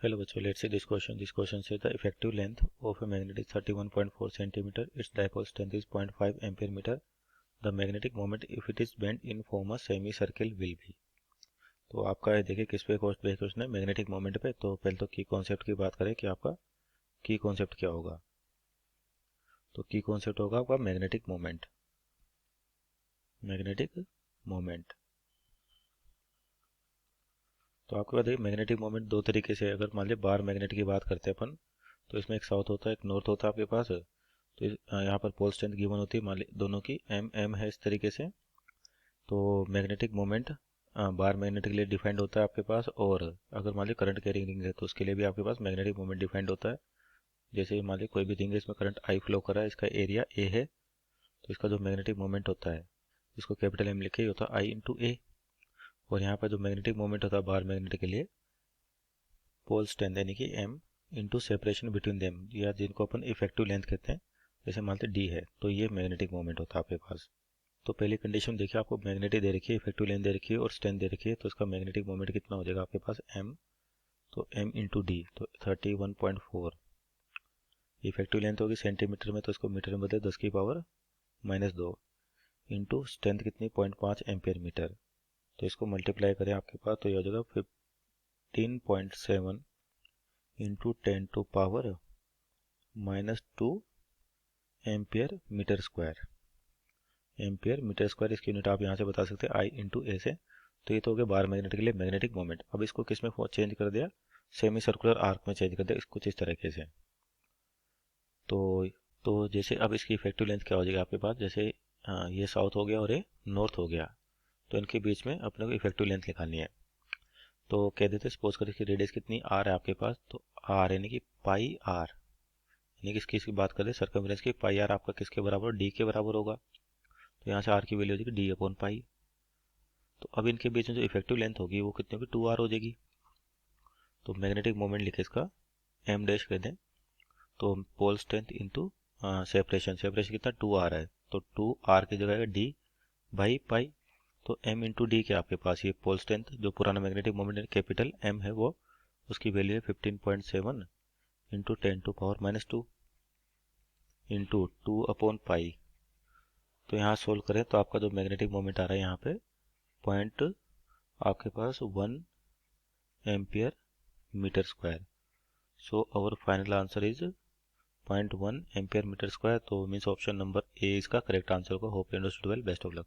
Hello बच्चों, let's see this question. This question says the effective length of a magnet is 31.4 centimeter. Its dipole strength is 0.5 ampere meter. The magnetic moment if it is bent in form a semicircle will be. तो आपका ये देखिए किस पे question है, magnetic moment पे। तो पहले तो की कॉन्सेप्ट की बात करें कि आपका की कॉन्सेप्ट क्या होगा। तो की कॉन्सेप्ट होगा आपका मैग्नेटिक मोमेंट। मैग्नेटिक मोमेंट तो आपके पास देखिए मैग्नेटिक मोमेंट दो तरीके से, अगर मान लीजिए बार मैग्नेट की बात करते हैं अपन, तो इसमें एक साउथ होता है एक नॉर्थ होता है आपके पास। तो यहाँ पर पोल स्ट्रेंथ गिवन होती है मान ली दोनों की एम एम है इस तरीके से। तो मैग्नेटिक मोमेंट बार मैग्नेट के लिए डिफाइंड होता है आपके पास, और अगर मान लीजिए करंट कैरिंग रिंग है तो उसके लिए भी आपके पास मैग्नेटिक मोमेंट डिफाइंड होता है। जैसे मान लीजिए कोई भी रिंग है, इसमें करंट आई फ्लो कर रहा है, इसका एरिया ए है, तो इसका जो मैग्नेटिक मोमेंट होता है इसको कैपिटल एम लिखे होता है आई इंटू ए। और यहाँ पर जो मैग्नेटिक मोमेंट होता है बार मैग्नेट के लिए पोल स्ट्रेंथ यानी कि m into separation between them, या जिनको अपन इफेक्टिव लेंथ कहते हैं, जैसे मानते डी है, तो ये मैग्नेटिक मोमेंट होता है आपके पास। तो पहली कंडीशन देखिए, आपको मैग्नेटिक दे रखी है, इफेक्टिव लेंथ दे रखी है और स्ट्रेंथ दे रखी है, तो इसका मैग्नेटिक मोमेंट कितना हो जाएगा आपके पास एम। तो एम इंटू डी तो 31.4। इफेक्टिव लेंथ होगी सेंटीमीटर में, तो इसको मीटर में बदले 10⁻⁻² इंटू स्ट्रेंथ कितनी 0.5 एम्पियर मीटर। तो इसको मल्टीप्लाई करें आपके पास तो ये हो जाएगा 15.7 into 10⁻⁻² ampere metre square. Ampere metre square इसकी यूनिट आप यहाँ से बता सकते हैं आई इंटू ए से। तो ये तो हो गया बार मैग्नेट के लिए मैग्नेटिक मोमेंट। अब इसको किस में चेंज कर दिया, सेमी सर्कुलर आर्क में चेंज कर दिया कुछ इस तरीके से। तो जैसे अब इसकी इफेक्टिव लेंथ क्या हो जाएगी आपके पास, जैसे ये साउथ हो गया और ये नॉर्थ हो गया, तो इनके बीच में अपने को इफेक्टिव लेंथ निकालनी है। तो कह देते सपोज कर इसकी रेडियस कितनी आर है आपके पास, तो आर यानी कि पाई आर, यानी कि इसकी बात करें सर्कमफ्रेंस की, पाई आर आपका किसके बराबर, डी के बराबर होगा। तो यहाँ से आर की वैल्यू हो जाएगी डी अपॉन पाई। तो अब इनके बीच में जो इफेक्टिव लेंथ होगी वो कितनी होगी, 2r हो जाएगी। तो मैग्नेटिक मोमेंट लिखे इसका एम डैश कर दें, तो पोल स्ट्रेंथ इंटू सेपरेशन कितना 2r है, तो 2r की जगह है डी बाई पाई। तो m इंटू डी क्या आपके पास, ये पोल स्ट्रेंथ जो पुराना मैग्नेटिक मोमेंट कैपिटल m है वो, उसकी वैल्यू है 15.7 इंटू 10⁻⁻² इंटू 2 अपॉन पाई। तो यहाँ सोल्व करें तो आपका जो मैग्नेटिक मोमेंट आ रहा है यहाँ पे पॉइंट आपके पास 1 ampere metre square. So our final answer is 0.1 ampere metre square. तो मीन्स ऑप्शन नंबर ए इसका करेक्ट आंसर होगा। Hope you understood well, best of luck.